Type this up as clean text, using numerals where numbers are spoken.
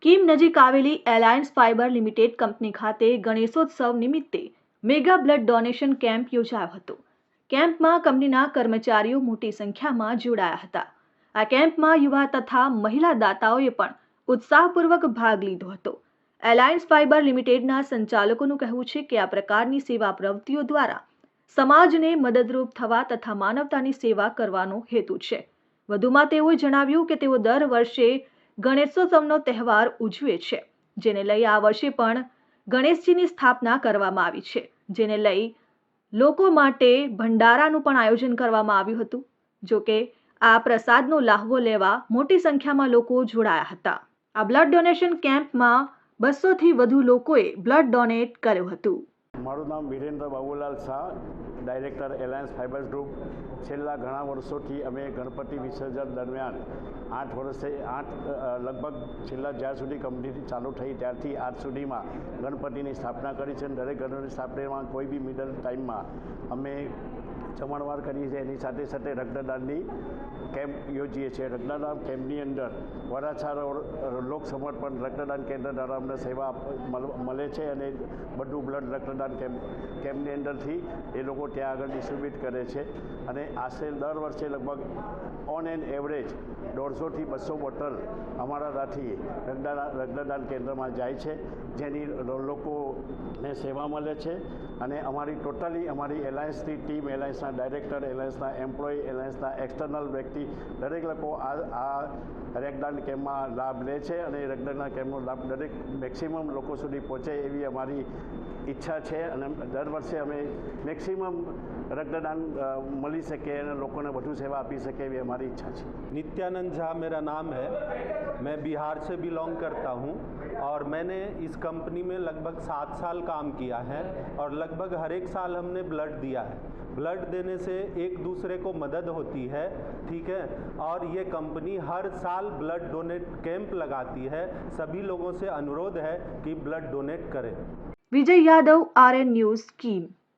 કીમ નજીક આવેલી alliance fibre limited company ખાતે ગણેશોત્સવ નિમિત્તે મેગા બ્લડ ડોનેશન કેમ્પ યોજાયો હતો। કેમ્પમાં કંપનીના કર્મચારીઓ મોટી સંખ્યામાં જોડાયા હતા। આ કેમ્પમાં યુવા તથા મહિલા દાતાઓએ પણ ઉત્સાહપૂર્વક ભાગ લીધો હતો। એલાયન્સ ફાઇબર લિમિટેડના સંચાલકોનું કહેવું છે કે આ પ્રકારની સેવા પ્રવૃત્તિઓ દ્વારા સમાજને મદદરૂપ થવા તથા માનવતાની સેવા કરવાનો હેતુ છે। વધુમાં તેઓએ જણાવ્યું કે તેઓ દર વર્ષે ગણેશોત્સવનો તહેવાર ઉજવે છે, જેને લઈ આ વર્ષે પણ ગણેશજીની સ્થાપના કરવામાં આવી છે, જેને લઈ લોકો માટે ભંડારાનું પણ આયોજન કરવામાં આવ્યું હતું। જો કે આ પ્રસાદનો લાહવો લેવા મોટી સંખ્યામાં લોકો જોડાયા હતા। આ બ્લડ ડોનેશન કેમ્પમાં 200થી વધુ લોકોએ બ્લડ ડોનેટ કર્યું હતું। મારું નામ વિરેન્દ્ર બાબુલાલ શાહ, ડાયરેક્ટર એલાયન્સ ફાઇબર્સ ગ્રુપ। છેલ્લા ઘણા વર્ષોથી અમે ગણપતિ વિસર્જન દરમિયાન 8 વર્ષે લગભગ છેલ્લા જ્યાર સુધી કંપની ચાલુ થઈ ત્યારથી આજ સુધીમાં ગણપતિની સ્થાપના કરી છે। દરેક ગણપતિની સ્થાપનામાં કોઈ બી મિડલ ટાઈમમાં અમે જમણવાર કરીએ છીએ। એની સાથે સાથે રક્તદાનની કેમ્પ યોજીએ છીએ। રક્તદાન કેમ્પની અંદર વરાછા લોક સમર્પણ રક્તદાન કેન્દ્ર દ્વારા અમને સેવા મળે છે અને બધું બ્લડ રક્તદાન કેમ્પની અંદરથી એ લોકો ત્યાં આગળ ડિસ્ટ્રીબ્યુટ કરે છે અને આશરે દર વર્ષે લગભગ ઓન એન એવરેજ 150થી 200 બોટલ અમારા ત્યાંથી રક્તદાન કેન્દ્રમાં જાય છે, જેની લોકોને સેવા મળે છે અને અમારી ટોટલી અમારી એલાયન્સની ટીમ, એલાયન્સના ડાયરેક્ટર, એલાયન્સના એમ્પ્લોય, એલાયન્સના એક્સટર્નલ વ્યક્તિ દરેક લોકો આ રક્તદાન કેમ્પમાં લાભ લે છે અને રક્તદાન કેમ્પનો લાભ દરેક મેક્સિમમ લોકો સુધી પહોંચે એવી અમારી ઈચ્છા છે અને દર વર્ષે અમે મેક્સિમમ रक्तदान मिली सके और लोगों ने વધુ सेवा આપી सके भी हमारी इच्छा है। नित्यानंद झा मेरा नाम है। मैं बिहार से बिलोंग करता हूं और मैंने इस कंपनी में लगभग 7 साल काम किया है और लगभग हर एक साल हमने ब्लड दिया है। ब्लड देने से एक दूसरे को मदद होती है, ठीक है। और ये कंपनी हर साल ब्लड डोनेट कैंप लगाती है। सभी लोगों से अनुरोध है कि ब्लड डोनेट करें। Vijay Yadav, RN news, कीम।